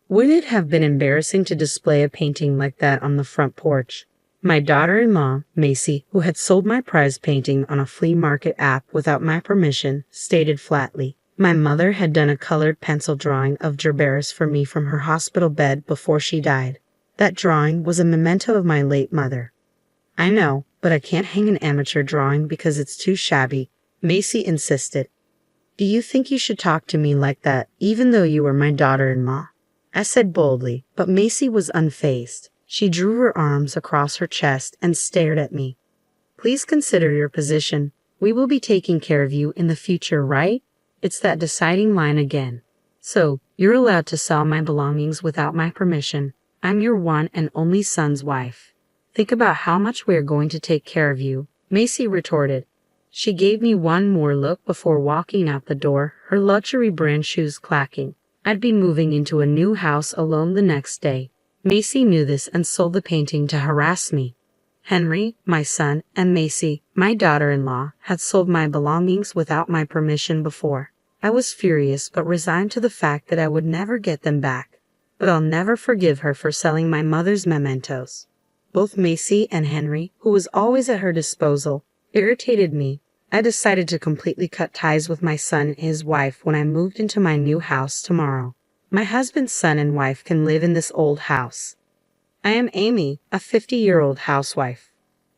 Would it have been embarrassing to display a painting like that on the front porch? My daughter-in-law, Macy, who had sold my prize painting on a flea market app without my permission, stated flatly. My mother had done a colored pencil drawing of Gerberis for me from her hospital bed before she died. That drawing was a memento of my late mother. I know, but I can't hang an amateur drawing because it's too shabby, Macy insisted. Do you think you should talk to me like that, even though you were my daughter-in-law? I said boldly, but Macy was unfazed. She drew her arms across her chest and stared at me. Please consider your position. We will be taking care of you in the future, right? It's that deciding line again. So, you're allowed to sell my belongings without my permission. I'm your one and only son's wife. Think about how much we are going to take care of you, Macy retorted. She gave me one more look before walking out the door, her luxury brand shoes clacking. I'd be moving into a new house alone the next day. Macy knew this and sold the painting to harass me. Henry, my son, and Macy, my daughter-in-law, had sold my belongings without my permission before. I was furious but resigned to the fact that I would never get them back. But I'll never forgive her for selling my mother's mementos. Both Macy and Henry, who was always at her disposal, irritated me. I decided to completely cut ties with my son and his wife when I moved into my new house tomorrow. My husband's son and wife can live in this old house. I am Amy, a 50-year-old housewife.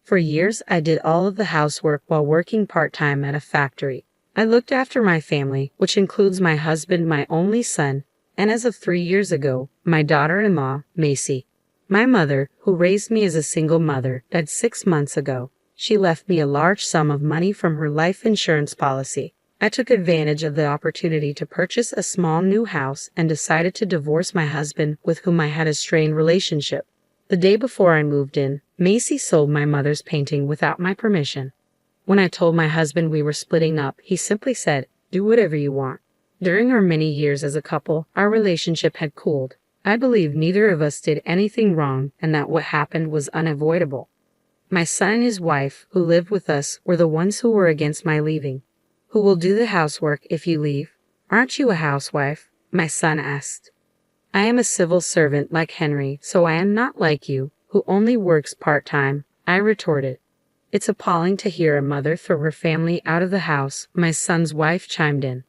For years, I did all of the housework while working part-time at a factory. I looked after my family, which includes my husband, my only son, and as of 3 years ago, my daughter-in-law, Macy. My mother, who raised me as a single mother, died 6 months ago. She left me a large sum of money from her life insurance policy. I took advantage of the opportunity to purchase a small new house and decided to divorce my husband, with whom I had a strained relationship. The day before I moved in, Macy sold my mother's painting without my permission. When I told my husband we were splitting up, he simply said, "Do whatever you want." During our many years as a couple, our relationship had cooled. I believe neither of us did anything wrong and that what happened was unavoidable. My son and his wife, who lived with us, were the ones who were against my leaving. Who will do the housework if you leave? Aren't you a housewife? My son asked. I am a civil servant like Henry, so I am not like you, who only works part-time, I retorted. It's appalling to hear a mother throw her family out of the house, my son's wife chimed in.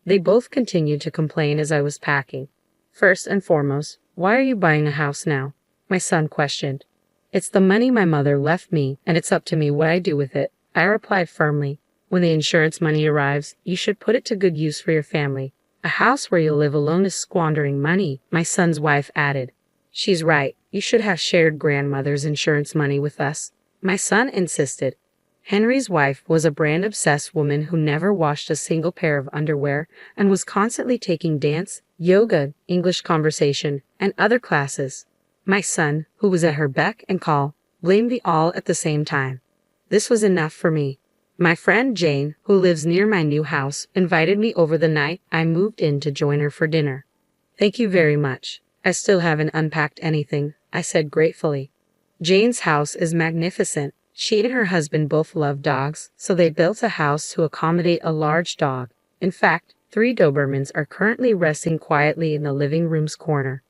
They both continued to complain as I was packing. First and foremost, why are you buying a house now? My son questioned. It's the money my mother left me, and it's up to me what I do with it, I replied firmly. When the insurance money arrives, you should put it to good use for your family. A house where you'll live alone is squandering money, my son's wife added. She's right. You should have shared grandmother's insurance money with us, my son insisted. Henry's wife was a brand-obsessed woman who never washed a single pair of underwear and was constantly taking dance, yoga, English conversation, and other classes. My son, who was at her beck and call, blamed me all at the same time. This was enough for me. My friend Jane, who lives near my new house, invited me over the night I moved in to join her for dinner. Thank you very much. I still haven't unpacked anything, I said gratefully. Jane's house is magnificent. She and her husband both love dogs, so they built a house to accommodate a large dog. In fact, 3 Dobermans are currently resting quietly in the living room's corner.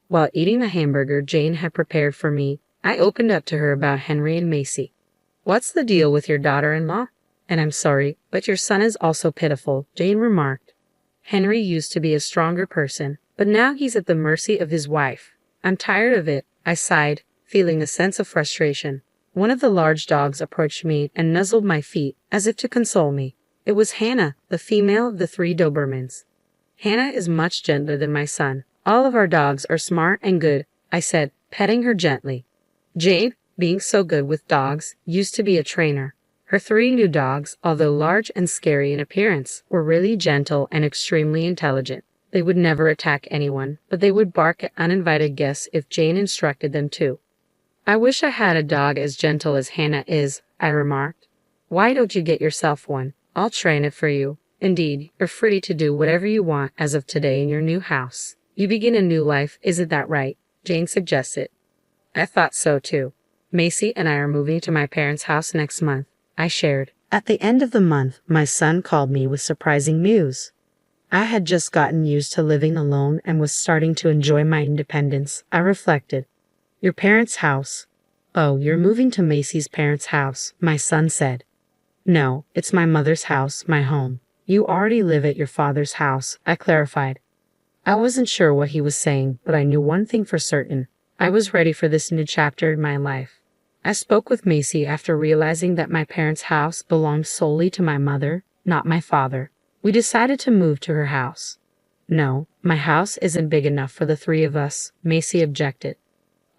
While eating the hamburger Jane had prepared for me, I opened up to her about Henry and Macy. What's the deal with your daughter-in-law? And I'm sorry, but your son is also pitiful, Jane remarked. Henry used to be a stronger person, but now he's at the mercy of his wife. I'm tired of it, I sighed, feeling a sense of frustration. One of the large dogs approached me and nuzzled my feet, as if to console me. It was Hannah, the female of the 3 Dobermans. Hannah is much gentler than my son. All of our dogs are smart and good, I said, petting her gently. Jane, being so good with dogs, used to be a trainer. Her 3 new dogs, although large and scary in appearance, were really gentle and extremely intelligent. They would never attack anyone, but they would bark at uninvited guests if Jane instructed them to. I wish I had a dog as gentle as Hannah is, I remarked. Why don't you get yourself one? I'll train it for you. Indeed, you're free to do whatever you want as of today in your new house. You begin a new life, isn't that right? Jane suggested. I thought so too. Macy and I are moving to my parents' house next month, I shared. At the end of the month, my son called me with surprising news. I had just gotten used to living alone and was starting to enjoy my independence. I reflected. Your parents' house. Oh, you're moving to Macy's parents' house, my son said. No, it's my mother's house, my home. You already live at your father's house, I clarified. I wasn't sure what he was saying, but I knew one thing for certain. I was ready for this new chapter in my life. I spoke with Macy after realizing that my parents' house belonged solely to my mother, not my father. We decided to move to her house. No, my house isn't big enough for the three of us, Macy objected.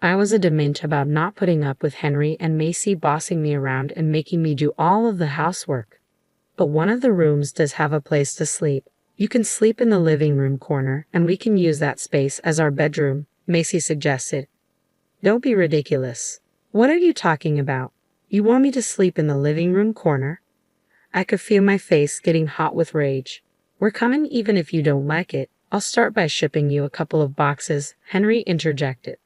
I was adamant about not putting up with Henry and Macy bossing me around and making me do all of the housework. But one of the rooms does have a place to sleep. You can sleep in the living room corner, and we can use that space as our bedroom, Macy suggested. Don't be ridiculous. What are you talking about? You want me to sleep in the living room corner? I could feel my face getting hot with rage. We're coming even if you don't like it. I'll start by shipping you a couple of boxes, Henry interjected.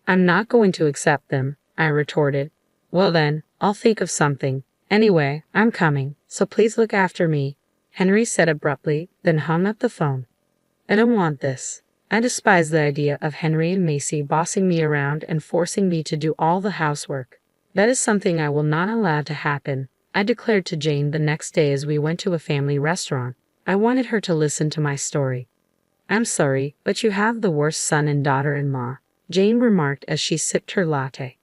I'm not going to accept them, I retorted. Well then, I'll think of something. Anyway, I'm coming, so please look after me, Henry said abruptly, then hung up the phone. I don't want this. I despise the idea of Henry and Macy bossing me around and forcing me to do all the housework. That is something I will not allow to happen, I declared to Jane the next day as we went to a family restaurant. I wanted her to listen to my story. I'm sorry, but you have the worst son and daughter-in-law, Jane remarked as she sipped her latte.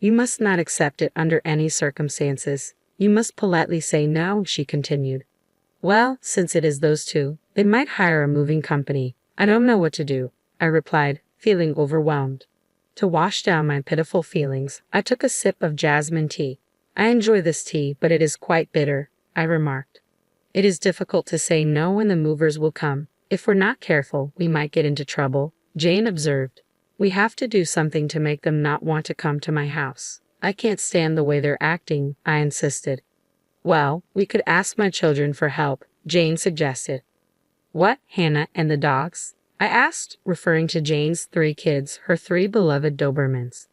You must not accept it under any circumstances. You must politely say no, she continued. Well, since it is those two, they might hire a moving company. I don't know what to do, I replied, feeling overwhelmed. To wash down my pitiful feelings, I took a sip of jasmine tea. I enjoy this tea, but it is quite bitter, I remarked. It is difficult to say no when the movers will come. If we're not careful, we might get into trouble, Jane observed. We have to do something to make them not want to come to my house. I can't stand the way they're acting, I insisted. Well, we could ask my children for help, Jane suggested. What, Hannah and the dogs? I asked, referring to Jane's 3 kids, her 3 beloved Dobermans.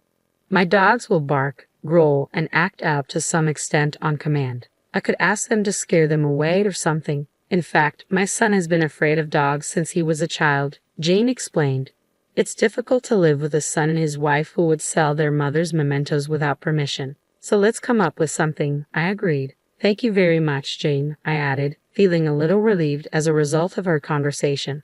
My dogs will bark, growl, and act out to some extent on command. I could ask them to scare them away or something. In fact, my son has been afraid of dogs since he was a child, Jane explained. It's difficult to live with a son and his wife who would sell their mother's mementos without permission. So let's come up with something, I agreed. Thank you very much, Jane, I added, feeling a little relieved as a result of our conversation.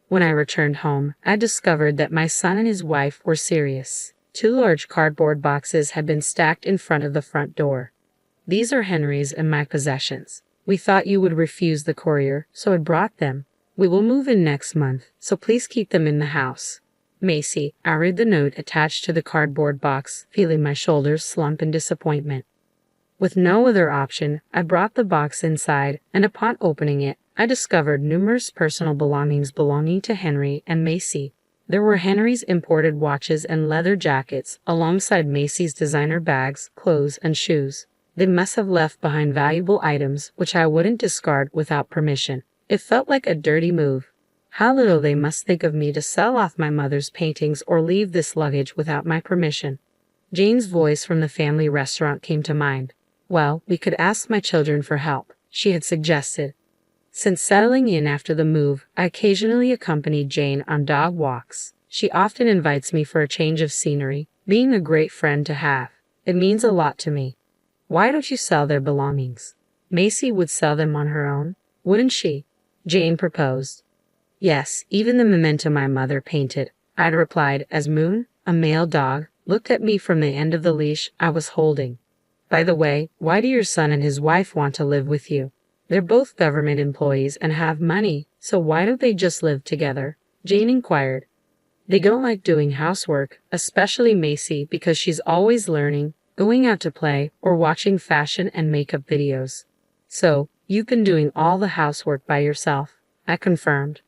When I returned home, I discovered that my son and his wife were serious. 2 large cardboard boxes had been stacked in front of the front door. These are Henry's and my possessions. We thought you would refuse the courier, so I brought them. We will move in next month, so please keep them in the house. Macy, I read the note attached to the cardboard box, feeling my shoulders slump in disappointment. With no other option, I brought the box inside, and upon opening it, I discovered numerous personal belongings belonging to Henry and Macy. There were Henry's imported watches and leather jackets, alongside Macy's designer bags, clothes, and shoes. They must have left behind valuable items, which I wouldn't discard without permission. It felt like a dirty move. How little they must think of me to sell off my mother's paintings or leave this luggage without my permission. Jane's voice from the family restaurant came to mind. Well, we could ask my children for help, she had suggested. Since settling in after the move, I occasionally accompanied Jane on dog walks. She often invites me for a change of scenery, being a great friend to have. It means a lot to me. Why don't you sell their belongings? Macy would sell them on her own, wouldn't she? Jane proposed. Yes, even the memento my mother painted, I'd replied as Moon, a male dog, looked at me from the end of the leash I was holding. By the way, why do your son and his wife want to live with you? They're both government employees and have money, so why don't they just live together? Jane inquired. They don't like doing housework, especially Macy because she's always learning, going out to play, or watching fashion and makeup videos. So, you've been doing all the housework by yourself, I confirmed.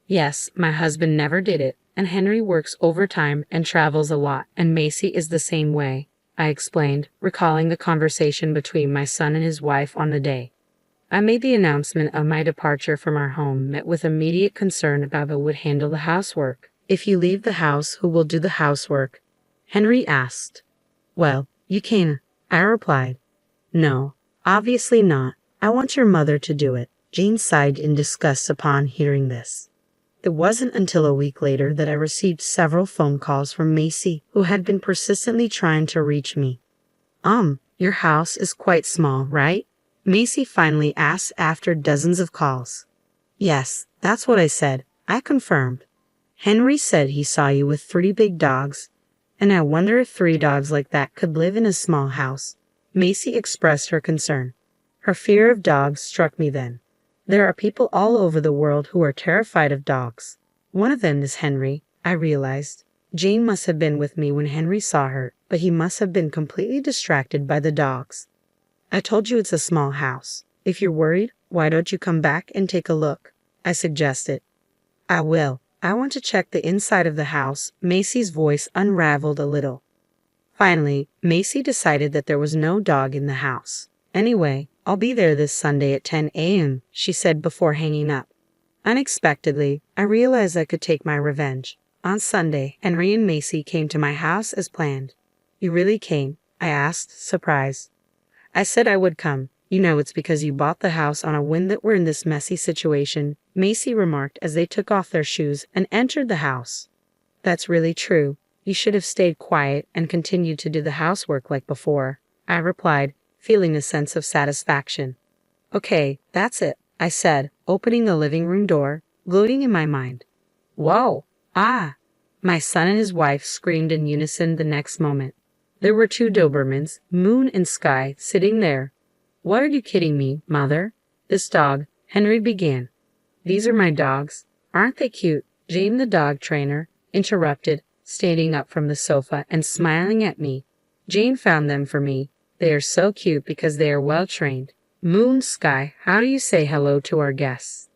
Yes, my husband never did it, and Henry works overtime and travels a lot, and Macy is the same way, I explained, recalling the conversation between my son and his wife on the day. I made the announcement of my departure from our home met with immediate concern about who would handle the housework. If you leave the house, who will do the housework? Henry asked. Well, you can, I replied. No, obviously not. I want your mother to do it. Jane sighed in disgust upon hearing this. It wasn't until a week later that I received several phone calls from Macy, who had been persistently trying to reach me. Your house is quite small, right? Macy finally asked after dozens of calls. Yes, that's what I said. I confirmed. Henry said he saw you with 3 big dogs, and I wonder if 3 dogs like that could live in a small house. Macy expressed her concern. Her fear of dogs struck me then. There are people all over the world who are terrified of dogs. One of them is Henry, I realized. Jane must have been with me when Henry saw her, but he must have been completely distracted by the dogs. I told you it's a small house. If you're worried, why don't you come back and take a look? I suggested. I will. I want to check the inside of the house. Macy's voice unraveled a little. Finally, Macy decided that there was no dog in the house. Anyway, I'll be there this Sunday at 10 a.m., she said before hanging up. Unexpectedly, I realized I could take my revenge. On Sunday, Henry and Macy came to my house as planned. You really came? I asked, surprised. I said I would come. You know it's because you bought the house on a whim that we're in this messy situation, Macy remarked as they took off their shoes and entered the house. That's really true. You should have stayed quiet and continued to do the housework like before, I replied, feeling a sense of satisfaction. Okay, that's it, I said, opening the living room door, gloating in my mind. Whoa! Ah! My son and his wife screamed in unison the next moment. There were 2 Dobermans, Moon and Sky, sitting there. What are you kidding me, Mother? This dog, Henry began. These are my dogs. Aren't they cute? Jane the dog trainer interrupted, standing up from the sofa and smiling at me. Jane found them for me. They are so cute because they are well trained. Moon, Sky, how do you say hello to our guests?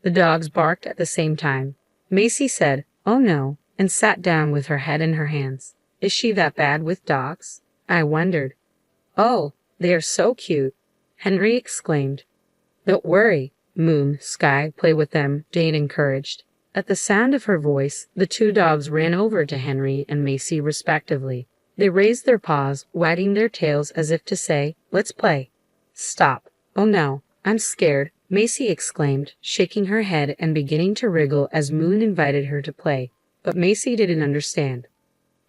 The dogs barked at the same time. Macy said, "Oh no," and sat down with her head in her hands. Is she that bad with dogs? I wondered. Oh, they are so cute, Henry exclaimed. Don't worry, Moon, Sky, play with them, Jane encouraged. At the sound of her voice, the 2 dogs ran over to Henry and Macy respectively. They raised their paws, wagging their tails as if to say, let's play. Stop. Oh no, I'm scared, Macy exclaimed, shaking her head and beginning to wriggle as Moon invited her to play. But Macy didn't understand.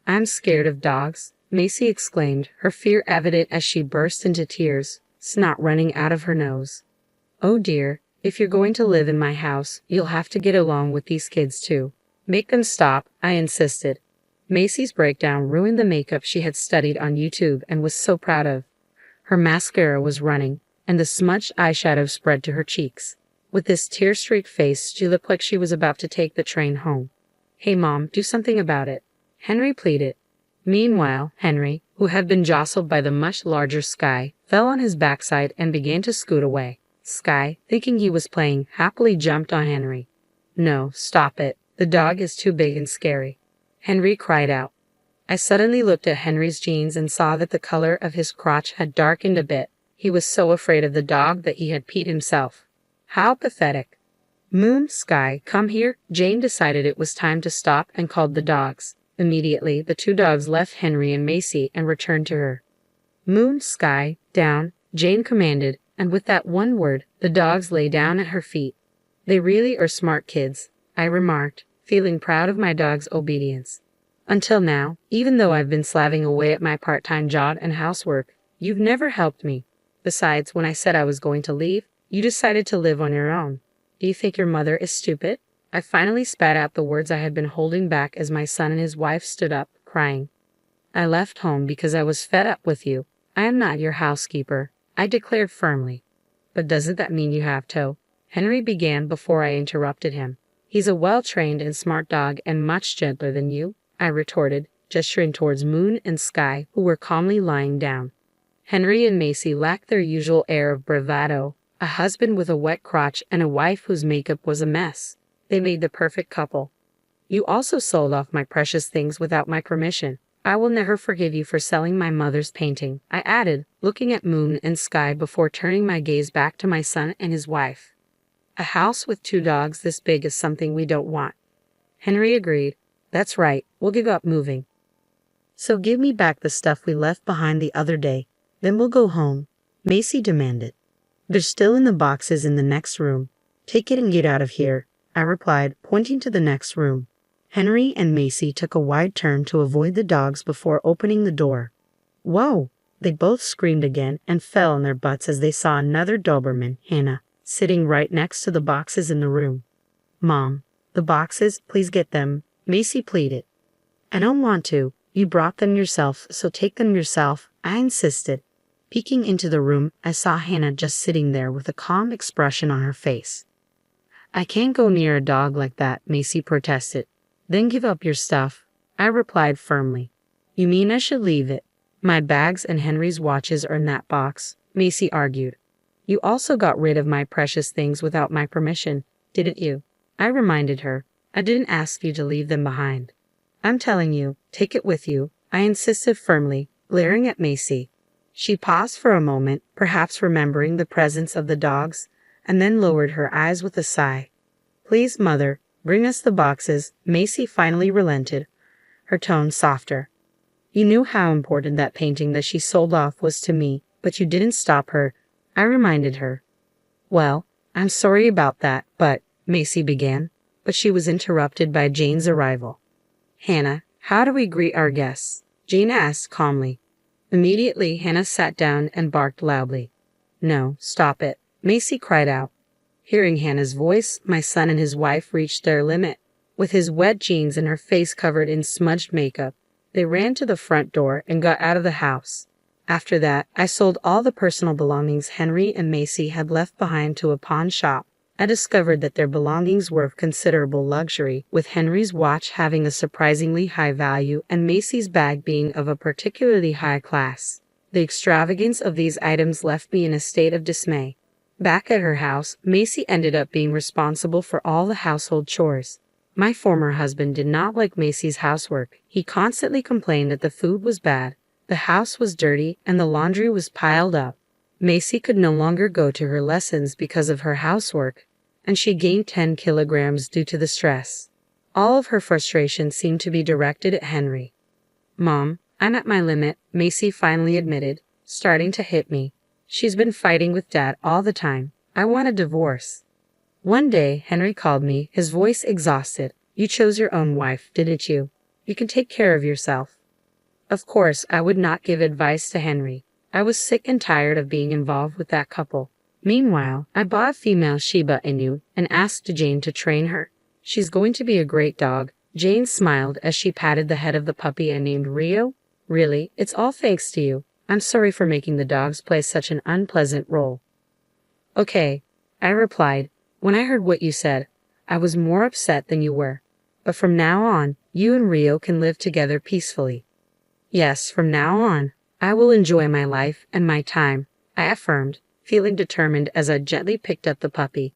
I'm scared of dogs, Macy exclaimed, her fear evident as she burst into tears, snot running out of her nose. Oh dear, if you're going to live in my house, you'll have to get along with these kids too. Make them stop, I insisted. Macy's breakdown ruined the makeup she had studied on YouTube and was so proud of. Her mascara was running, and the smudged eyeshadow spread to her cheeks. With this tear-streaked face, she looked like she was about to take the train home. Hey Mom, do something about it, Henry pleaded. Meanwhile, Henry, who had been jostled by the much larger Sky, fell on his backside and began to scoot away. Sky, thinking he was playing, happily jumped on Henry. No, stop it. The dog is too big and scary, Henry cried out. I suddenly looked at Henry's jeans and saw that the color of his crotch had darkened a bit. He was so afraid of the dog that he had peed himself. How pathetic. Moon, Sky, come here. Jane decided it was time to stop and called the dogs. Immediately, the 2 dogs left Henry and Macy and returned to her. Moon, Sky, down, Jane commanded, and with that one word, the dogs lay down at her feet. They really are smart kids, I remarked, feeling proud of my dog's obedience. Until now, even though I've been slaving away at my part-time job and housework, you've never helped me. Besides, when I said I was going to leave, you decided to live on your own. Do you think your mother is stupid? I finally spat out the words I had been holding back as my son and his wife stood up, crying. I left home because I was fed up with you. I am not your housekeeper, I declared firmly. But doesn't that mean you have to? Henry began before I interrupted him. He's a well-trained and smart dog and much gentler than you, I retorted, gesturing towards Moon and Sky, who were calmly lying down. Henry and Macy lacked their usual air of bravado, a husband with a wet crotch and a wife whose makeup was a mess. They made the perfect couple. You also sold off my precious things without my permission. I will never forgive you for selling my mother's painting, I added, looking at Moon and Sky before turning my gaze back to my son and his wife. A house with 2 dogs this big is something we don't want. Henry agreed. That's right, we'll give up moving. So give me back the stuff we left behind the other day, then we'll go home, Macy demanded. They're still in the boxes in the next room. Take it and get out of here, I replied, pointing to the next room. Henry and Macy took a wide turn to avoid the dogs before opening the door. Whoa! They both screamed again and fell on their butts as they saw another Doberman, Hannah, sitting right next to the boxes in the room. Mom, the boxes, please get them, Macy pleaded. I don't want to. You brought them yourself, so take them yourself, I insisted. Peeking into the room, I saw Hannah just sitting there with a calm expression on her face. I can't go near a dog like that, Macy protested. Then give up your stuff, I replied firmly. You mean I should leave it? My bags and Henry's watches are in that box, Macy argued. You also got rid of my precious things without my permission, didn't you? I reminded her. I didn't ask you to leave them behind. I'm telling you, take it with you, I insisted firmly, glaring at Macy. She paused for a moment, perhaps remembering the presence of the dogs, and then lowered her eyes with a sigh. Please, Mother, bring us the boxes, Macy finally relented, her tone softer. You knew how important that painting that she sold off was to me, but you didn't stop her, I reminded her. Well, I'm sorry about that, but, Macy began, but she was interrupted by Jane's arrival. Hannah, how do we greet our guests? Jane asked calmly. Immediately, Hannah sat down and barked loudly. No, stop it, Macy cried out. Hearing Hannah's voice, my son and his wife reached their limit. With his wet jeans and her face covered in smudged makeup, they ran to the front door and got out of the house. After that, I sold all the personal belongings Henry and Macy had left behind to a pawn shop. I discovered that their belongings were of considerable luxury, with Henry's watch having a surprisingly high value and Macy's bag being of a particularly high class. The extravagance of these items left me in a state of dismay. Back at her house, Macy ended up being responsible for all the household chores. My former husband did not like Macy's housework. He constantly complained that the food was bad, the house was dirty, and the laundry was piled up. Macy could no longer go to her lessons because of her housework, and she gained 10 kilograms due to the stress. All of her frustration seemed to be directed at Henry. Mom, I'm at my limit, Macy finally admitted, starting to hit me. She's been fighting with Dad all the time. I want a divorce. One day, Henry called me, his voice exhausted. You chose your own wife, didn't you? You can take care of yourself. Of course, I would not give advice to Henry. I was sick and tired of being involved with that couple. Meanwhile, I bought a female Shiba Inu and asked Jane to train her. She's going to be a great dog. Jane smiled as she patted the head of the puppy I named Rio. Really, it's all thanks to you. I'm sorry for making the dogs play such an unpleasant role. Okay, I replied. When I heard what you said, I was more upset than you were. But from now on, you and Rio can live together peacefully. Yes, from now on, I will enjoy my life and my time, I affirmed, feeling determined as I gently picked up the puppy.